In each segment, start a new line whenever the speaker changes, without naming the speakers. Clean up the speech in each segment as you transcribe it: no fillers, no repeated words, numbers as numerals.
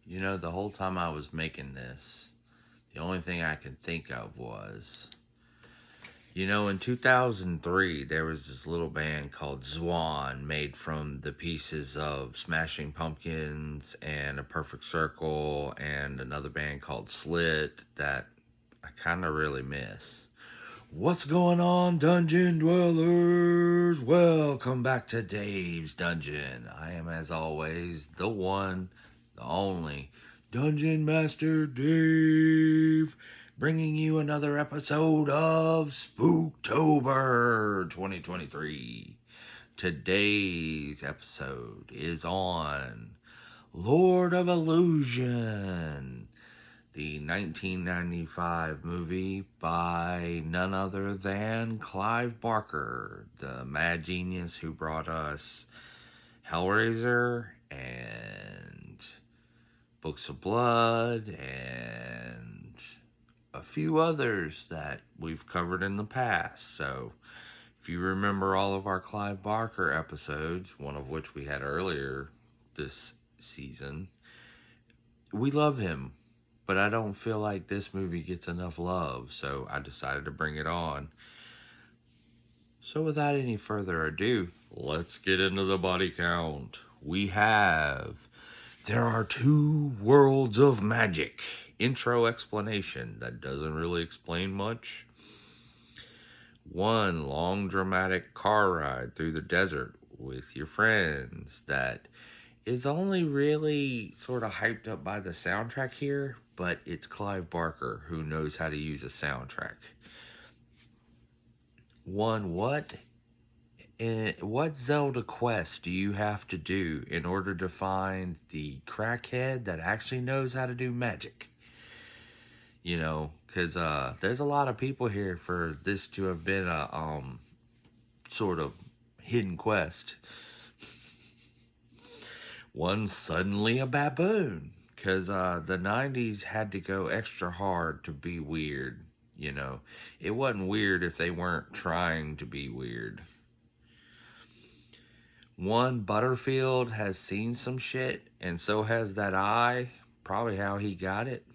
You know, the whole time I was making this, the only thing I could think of was, in 2003, there was this little band called Zwan, made from the pieces of Smashing Pumpkins and A Perfect Circle, and another band called Slit that I kind of really miss. What's going on, Dungeon Dwellers? Welcome back to Dave's Dungeon. I am, as always, the one, the only, Dungeon Master Dave, bringing you another episode of Spooktober 2023. Today's episode is on Lord of Illusion, the 1995 movie by none other than Clive Barker, the mad genius who brought us Hellraiser and Books of Blood and a few others that we've covered in the past. So if you remember all of our Clive Barker episodes, one of which we had earlier this season, we love him. But I don't feel like this movie gets enough love, so I decided to bring it on. So without any further ado, let's get into the body count. There are 2 worlds of magic. Intro explanation that doesn't really explain much. 1 long dramatic car ride through the desert with your friends that is only really sort of hyped up by the soundtrack here, but it's Clive Barker who knows how to use a soundtrack. 1, what Zelda quest do you have to do in order to find the crackhead that actually knows how to do magic? Because there's a lot of people here for this to have been a sort of hidden quest. 1, suddenly a baboon, because the 90s had to go extra hard to be weird. It wasn't weird if they weren't trying to be weird. 1, Butterfield has seen some shit, and so has that eye. Probably how he got it.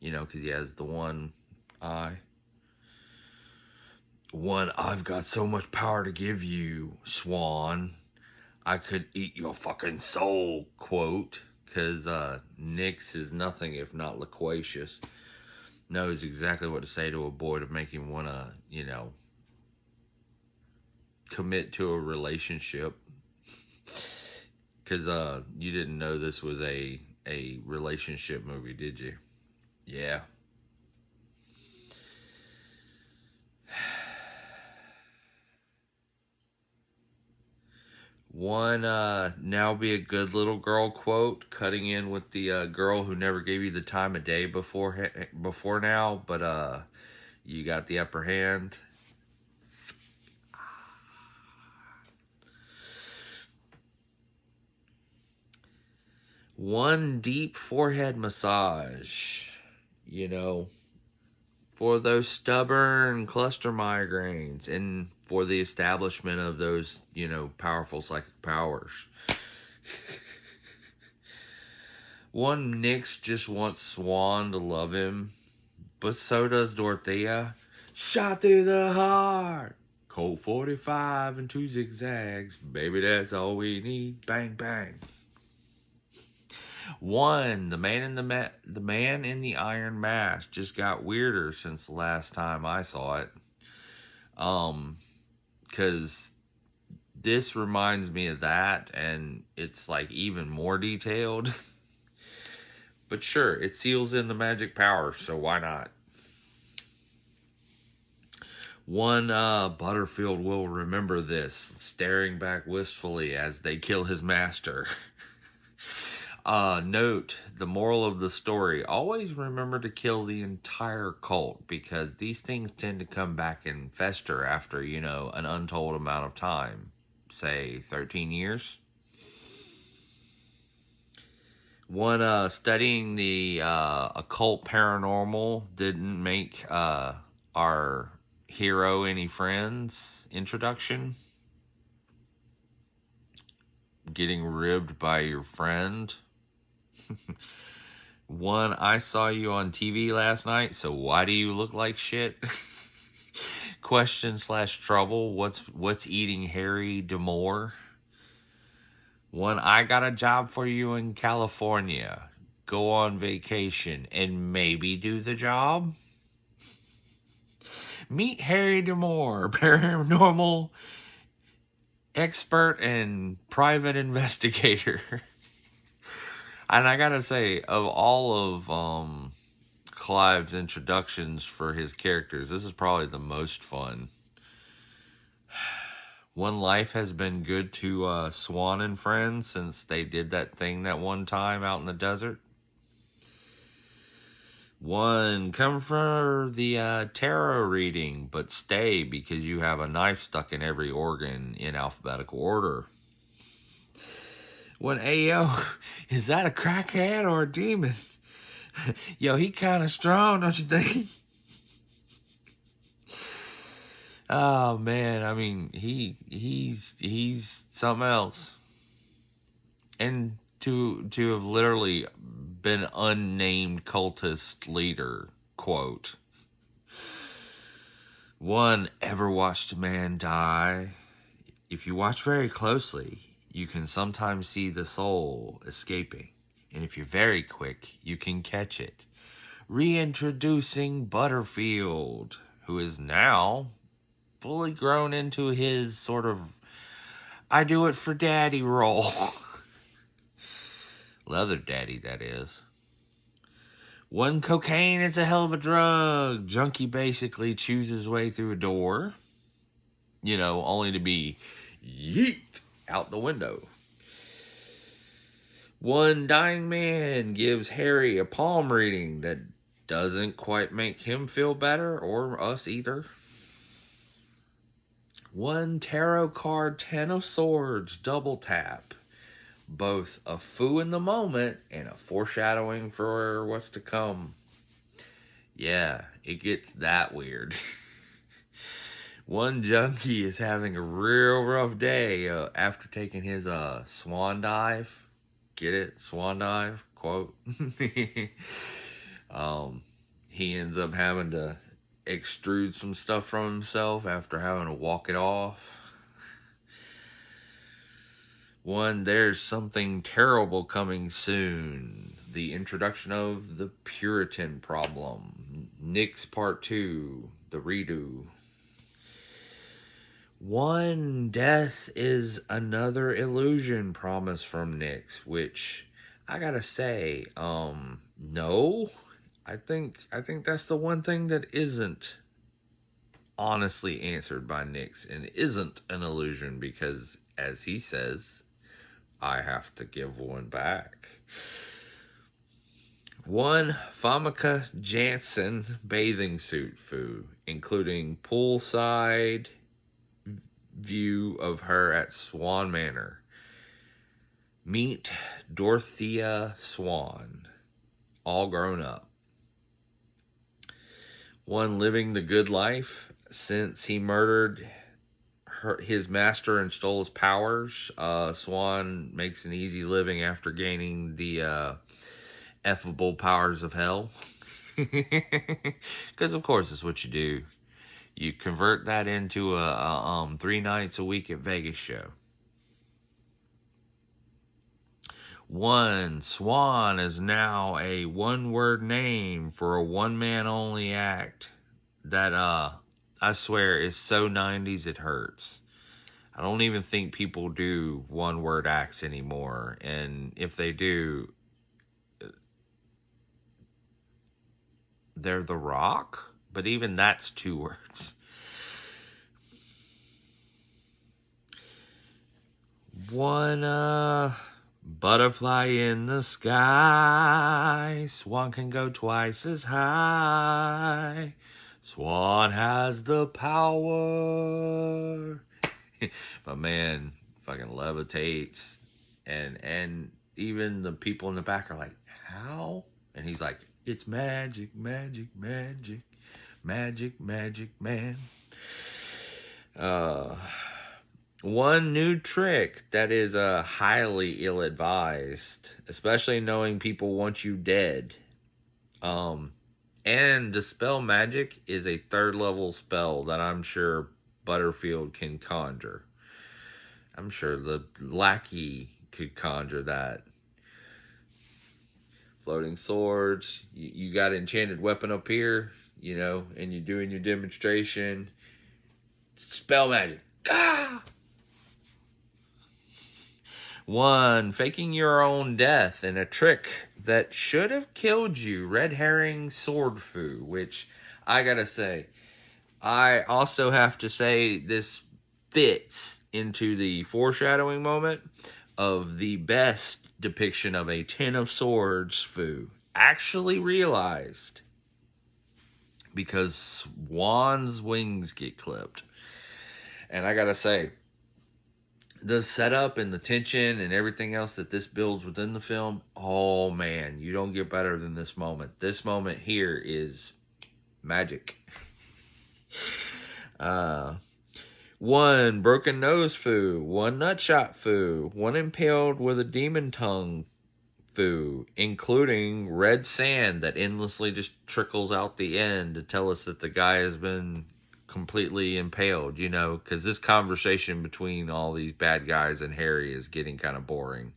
Because he has the one eye. 1, I've got so much power to give you, Swan. I could eat your fucking soul, quote, because Nyx is nothing if not loquacious. Knows exactly what to say to a boy to make him want to, commit to a relationship. Because you didn't know this was a relationship movie, did you? Yeah. 1, now be a good little girl quote, cutting in with the girl who never gave you the time of day before now, but you got the upper hand. 1, deep forehead massage, for those stubborn cluster migraines and for the establishment of those, powerful psychic powers. 1, Nyx just wants Swan to love him, but so does Dorothea. Shot through the heart, Colt 45 and 2 zigzags, baby, that's all we need, bang, bang. 1, the man in the iron mask just got weirder since the last time I saw it. Because this reminds me of that, and it's like even more detailed. But sure, it seals in the magic power, so why not? 1, Butterfield will remember this, staring back wistfully as they kill his master. Note, the moral of the story, always remember to kill the entire cult, because these things tend to come back and fester after, an untold amount of time. Say, 13 years. 1, studying the occult paranormal didn't make our hero any friends introduction. Getting ribbed by your friend. One, I saw you on TV last night, so why do you look like shit? Question / trouble. What's eating Harry Demore? One, I got a job for you in California. Go on vacation and maybe do the job. Meet Harry Demore, paranormal expert and private investigator. And I gotta say, of all of Clive's introductions for his characters, this is probably the most fun. One, life has been good to Swan and friends since they did that thing that one time out in the desert. One, come for the tarot reading, but stay because you have a knife stuck in every organ in alphabetical order. One, Ayo, is that a crackhead or a demon? Yo, he kind of strong, don't you think? Oh man, I mean, he's something else. And to have literally been unnamed cultist leader, quote. One, ever watched a man die? If you watch very closely, you can sometimes see the soul escaping. And if you're very quick, you can catch it. Reintroducing Butterfield, who is now fully grown into his sort of I do it for daddy role. Leather daddy, that is. One, cocaine is a hell of a drug. Junkie basically chews his way through a door, only to be yeet out the window. One, dying man gives Harry a palm reading that doesn't quite make him feel better, or us either. One, tarot card, 10 of swords, double tap. Both a foo in the moment and a foreshadowing for what's to come. Yeah, it gets that weird. One junkie is having a real rough day after taking his swan dive. Get it? Swan dive? Quote. He ends up having to extrude some stuff from himself after having to walk it off. One, there's something terrible coming soon. The introduction of the Puritan problem. Nick's Part 2, the redo. One, death is another illusion promise from Nyx, which I gotta say, no. I think that's the one thing that isn't honestly answered by Nyx and isn't an illusion because, as he says, I have to give one back. One, Famke Janssen bathing suit foo, including poolside view of her at Swan Manor. Meet Dorothea Swan, all grown up. One, living the good life since he murdered his master and stole his powers. Swan makes an easy living after gaining the effable powers of hell. Because of course it's what you do. You convert that into a 3 nights a week at Vegas show. One, Swan is now a one-word name for a one-man only act that I swear is so 90s it hurts. I don't even think people do one-word acts anymore, and if they do, they're The Rock, but even that's 2 words. One, butterfly in the sky, Swan can go twice as high, Swan has the power. My man fucking levitates, and even the people in the back are like, how? And he's like, it's magic, magic, magic, magic, magic, man. One new trick that is highly ill-advised, especially knowing people want you dead. And Dispel Magic is a third level spell that I'm sure Butterfield can conjure. I'm sure the lackey could conjure that. Floating swords. You got an enchanted weapon up here, and you're doing your demonstration. Spell magic. Ah! One, faking your own death in a trick that should have killed you. Red herring sword foo, which I gotta say, I also have to say this fits into the foreshadowing moment of the best depiction of a Ten of Swords foo actually realized, because Swan's wings get clipped. And I gotta say, the setup and the tension and everything else that this builds within the film, oh man, you don't get better than this moment. This moment here is magic. One broken nose foo, one nutshot foo, one impaled with a demon tongue foo, including red sand that endlessly just trickles out the end to tell us that the guy has been completely impaled, because this conversation between all these bad guys and Harry is getting kind of boring.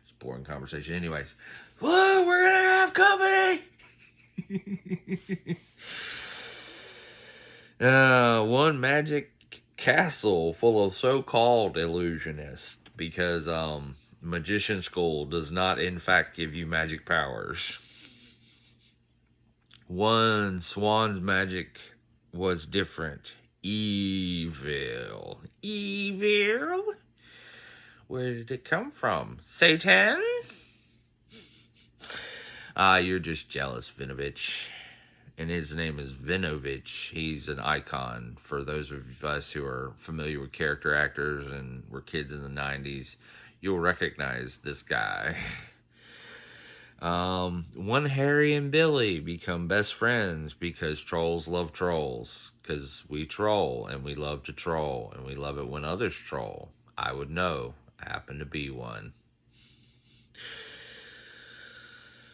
It's a boring conversation. Anyways, whoa, we're gonna have company! One magic castle full of so-called illusionists, because Magician School does not in fact give you magic powers. One Swan's magic was different. Evil. Evil? Where did it come from? Satan? You're just jealous, Vinovich. And his name is Vinovich. He's an icon for those of us who are familiar with character actors and were kids in the 90s. You'll recognize this guy. One Harry and Billy become best friends because trolls love trolls. Because we troll, and we love to troll, and we love it when others troll. I would know. I happen to be one.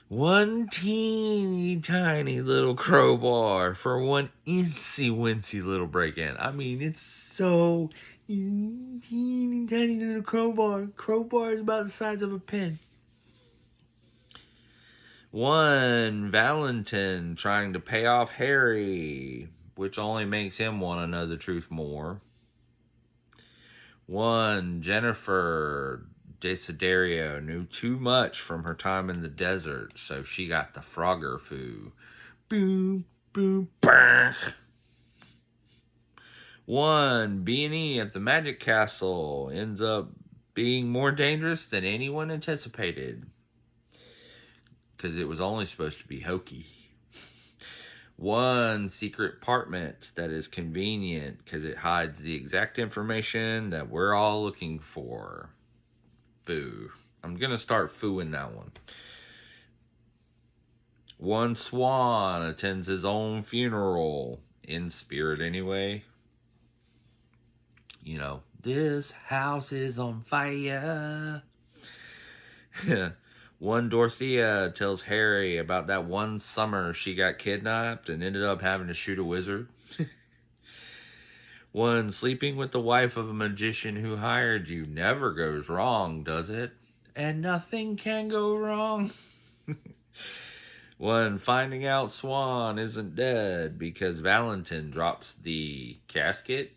One teeny tiny little crowbar for one incy wincy little break-in. I mean, it's so teeny tiny little crowbar. Crowbar is about the size of a pin. One Valentin trying to pay off Harry, which only makes him want to know the truth more. One Jennifer Desiderio knew too much from her time in the desert, so she got the Frogger foo. Boom, boom, bang. One B&E at the Magic Castle ends up being more dangerous than anyone anticipated, because it was only supposed to be hokey. One secret apartment that is convenient because it hides the exact information that we're all looking for. Foo. I'm going to start fooing that one. One Swan attends his own funeral, in spirit anyway. This house is on fire. One Dorothea tells Harry about that one summer she got kidnapped and ended up having to shoot a wizard. One sleeping with the wife of a magician who hired you never goes wrong, does it? And nothing can go wrong. One finding out Swan isn't dead because Valentin drops the casket.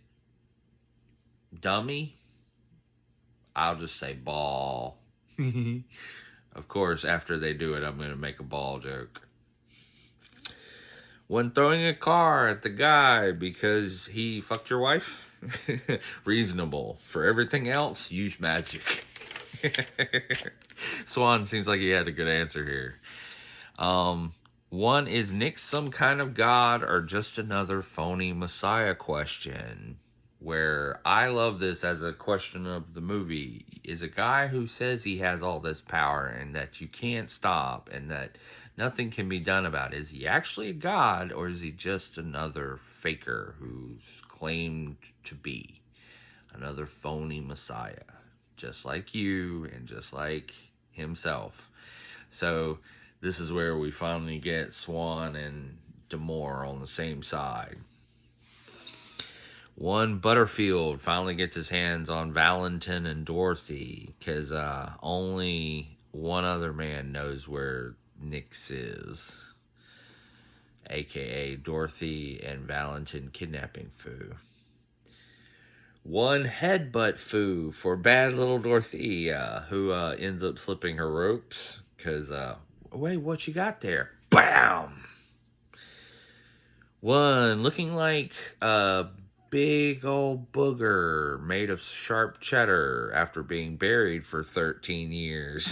Dummy. I'll just say ball. Of course, after they do it, I'm going to make a ball joke. One throwing a car at the guy because he fucked your wife. Reasonable. For everything else, use magic. Swan seems like he had a good answer here. One, is Nick some kind of god or just another phony messiah question? Where I love this as a question of the movie, is a guy who says he has all this power and that you can't stop and that nothing can be done about it. Is he actually a god, or is he just another faker who's claimed to be? Another phony messiah. Just like you and just like himself. So this is where we finally get Swan and D'Amore on the same side. One Butterfield finally gets his hands on Valentin and Dorothy, because only one other man knows where Nyx is, aka Dorothy and Valentin kidnapping Foo. One headbutt Foo for bad little Dorothea, who ends up slipping her ropes, because, wait, what you got there? Bam! One looking like a big old booger made of sharp cheddar after being buried for 13 years.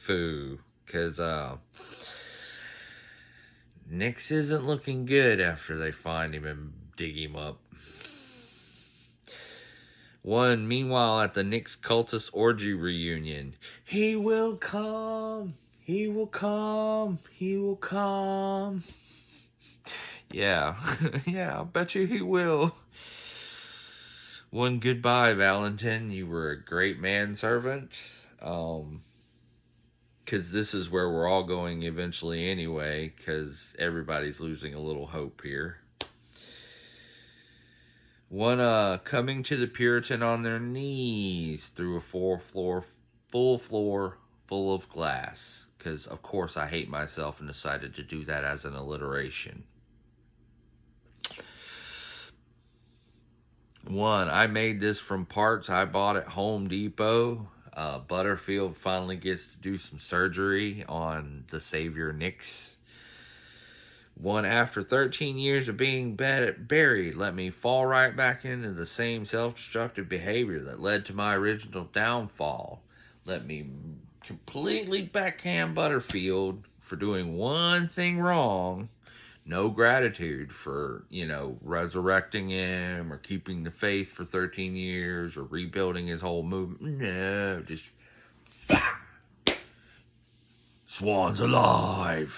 Foo. Because Nyx isn't looking good after they find him and dig him up. One, meanwhile, at the Nyx cultist orgy reunion. He will come. He will come. He will come. Yeah. Yeah, I bet you he will. One, goodbye, Valentin. You were a great manservant. Because this is where we're all going eventually anyway, because everybody's losing a little hope here. One, coming to the Puritan on their knees through a full floor full of glass. Because, of course, I hate myself and decided to do that as an alliteration. One, I made this from parts I bought at Home Depot. Butterfield finally gets to do some surgery on the savior Nyx. One, after 13 years of being buried, let me fall right back into the same self-destructive behavior that led to my original downfall. Let me completely backhand Butterfield for doing one thing wrong. No gratitude for, resurrecting him or keeping the faith for 13 years or rebuilding his whole movement. No, just Swan's alive.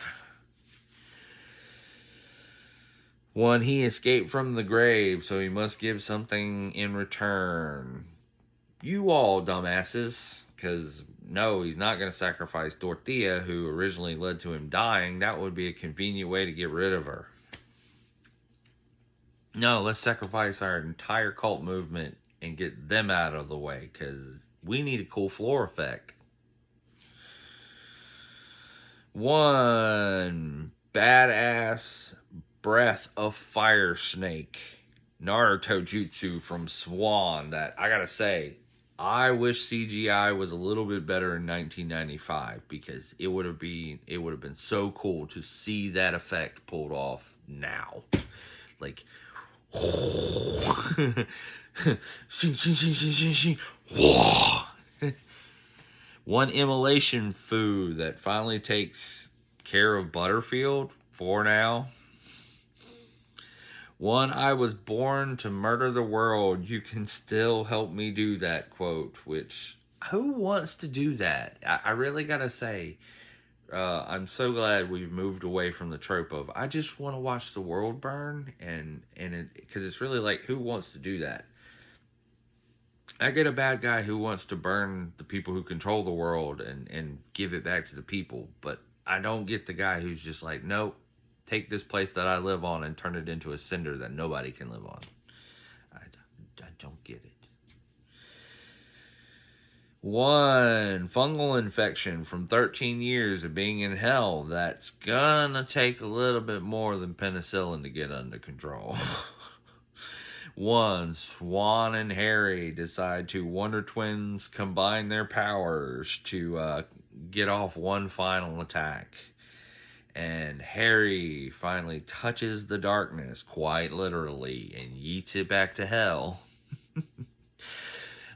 One, he escaped from the grave, so he must give something in return. You all dumbasses, because no, he's not going to sacrifice Dorothea, who originally led to him dying. That would be a convenient way to get rid of her. No, let's sacrifice our entire cult movement and get them out of the way, because we need a cool floor effect. One, badass breath of fire snake Naruto jutsu from Swan that, I gotta say, I wish CGI was a little bit better in 1995, because it would have been so cool to see that effect pulled off now. Like, one immolation Foo that finally takes care of Butterfield for now. One, I was born to murder the world. You can still help me do that quote, which, who wants to do that? I really gotta say, I'm so glad we've moved away from the trope of, I just want to watch the world burn, because it's really like, who wants to do that? I get a bad guy who wants to burn the people who control the world and give it back to the people, but I don't get the guy who's just like, nope. Take this place that I live on and turn it into a cinder that nobody can live on. I don't get it. One, fungal infection from 13 years of being in hell. That's gonna take a little bit more than penicillin to get under control. One, Swan and Harry decide to Wonder Twins combine their powers to get off one final attack. And Harry finally touches the darkness, quite literally, and yeets it back to hell.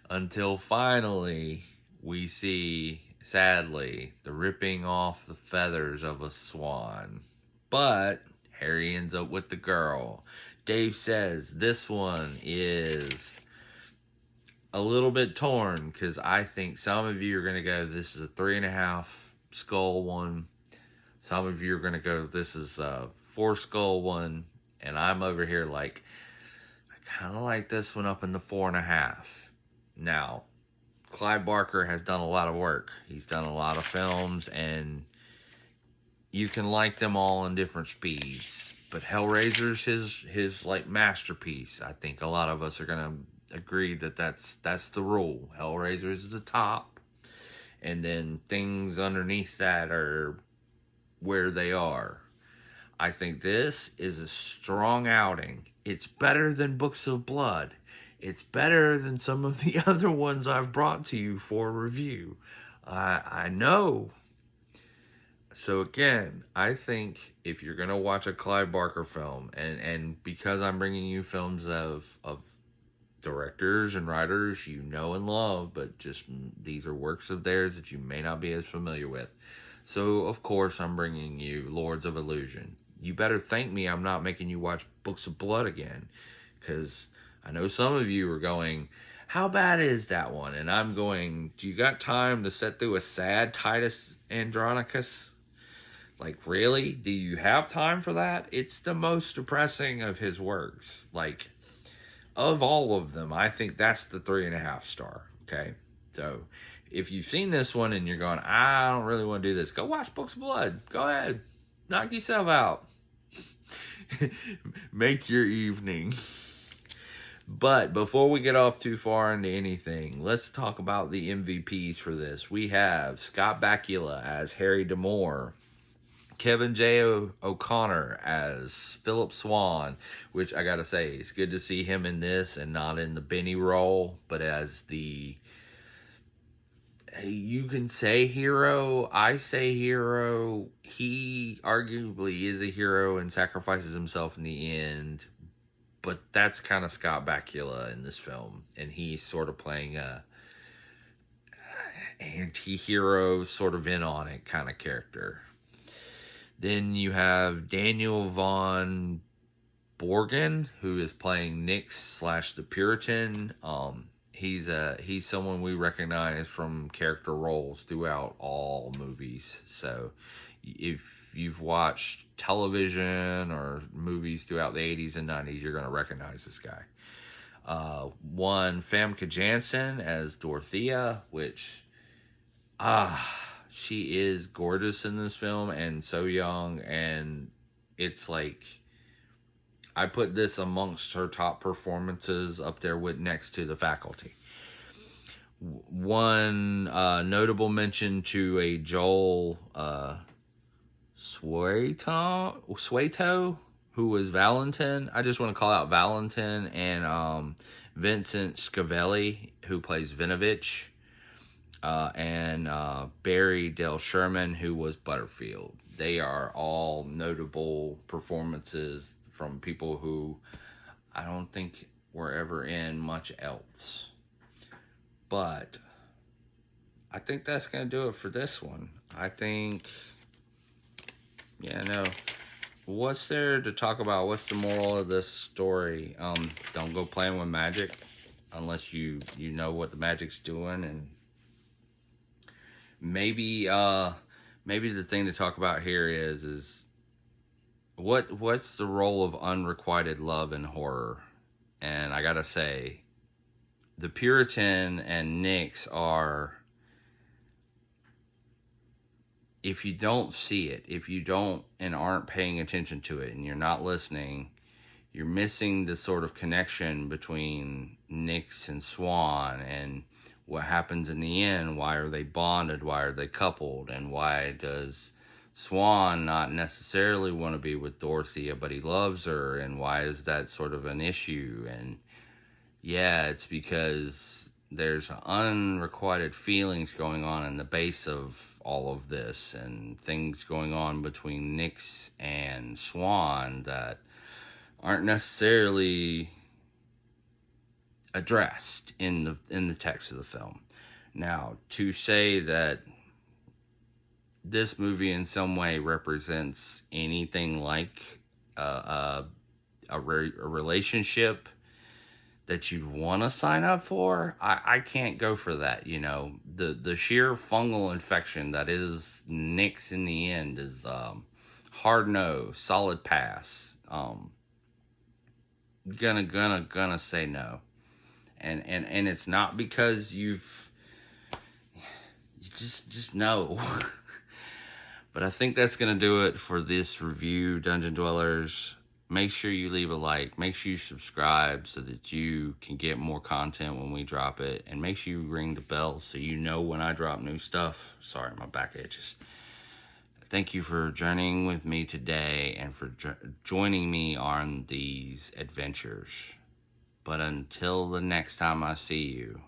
Until finally, we see, sadly, the ripping off the feathers of a swan. But Harry ends up with the girl. Dave says this one is a little bit torn, because I think some of you are going to go, this is a 3.5 skull one. Some of you are going to go, this is a 4 skull one. And I'm over here like, I kind of like this one up in the 4.5. Now, Clive Barker has done a lot of work. He's done a lot of films, and you can like them all in different speeds. But Hellraiser's his like masterpiece. I think a lot of us are gonna agree that that's the rule. Hellraiser is the top, and then things underneath that are where they are. I think this is a strong outing. It's better than Books of Blood. It's better than some of the other ones I've brought to you for review. I know. So again, I think if you're gonna watch a Clive Barker film, and because I'm bringing you films of directors and writers you know and love, but just these are works of theirs that you may not be as familiar with. So of course I'm bringing you Lords of Illusion. You better thank me I'm not making you watch Books of Blood again, because I know some of you are going, how bad is that one? And I'm going, do you got time to sit through a sad Titus Andronicus? Like, really? Do you have time for that? It's the most depressing of his works. Like, of all of them, I think that's the 3.5 star. Okay? So, if you've seen this one and you're going, I don't really want to do this, go watch Books of Blood. Go ahead. Knock yourself out. Make your evening. But before we get off too far into anything, let's talk about the MVPs for this. We have Scott Bakula as Harry D'Amour, Kevin J. O'Connor as Philip Swan, which I gotta say, it's good to see him in this and not in the Benny role, but as the, you can say hero, I say hero. He arguably is a hero and sacrifices himself in the end, but that's kind of Scott Bakula in this film, and he's sort of playing a anti-hero, sort of in on it kind of character. Then you have Daniel Von Borgen, who is playing Nix / the Puritan. He's someone we recognize from character roles throughout all movies. So if you've watched television or movies throughout the 80s and 90s, you're going to recognize this guy. One Famke Janssen as Dorothea, which she is gorgeous in this film and so young, and it's like, I put this amongst her top performances up there with next to The Faculty. One notable mention to a Joel Sueto, who was Valentin. I just want to call out Valentin, and Vincent Scavelli, who plays Vinovich, and Barry Del Sherman, who was Butterfield. They are all notable performances from people who I don't think were ever in much else. But I think that's going to do it for this one. I think, what's there to talk about? What's the moral of this story? Don't go playing with magic unless you know what the magic's doing. And maybe the thing to talk about here is what's the role of unrequited love in horror? And I gotta say, the Puritan and Nix are, if you don't see it, if you don't and aren't paying attention to it, and you're not listening, you're missing the sort of connection between Nix and Swan, and what happens in the end. Why are they bonded? Why are they coupled? And why does Swan not necessarily want to be with Dorothea, but he loves her? And why is that sort of an issue? And yeah, it's because there's unrequited feelings going on in the base of all of this, and things going on between Nix and Swan that aren't necessarily addressed in the text of the film. Now, to say that this movie in some way represents anything like a relationship that you'd want to sign up for, I can't go for that. The sheer fungal infection that is Nix in the end is hard no, solid pass. gonna say no. And it's not because you just know. But I think that's gonna do it for this review, Dungeon Dwellers. Make sure you leave a like. Make sure you subscribe so that you can get more content when we drop it. And make sure you ring the bell so you know when I drop new stuff. Sorry, my back itches. Thank you for journeying with me today and for joining me on these adventures. But until the next time I see you,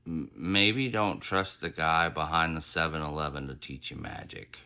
maybe don't trust the guy behind the 7-Eleven to teach you magic.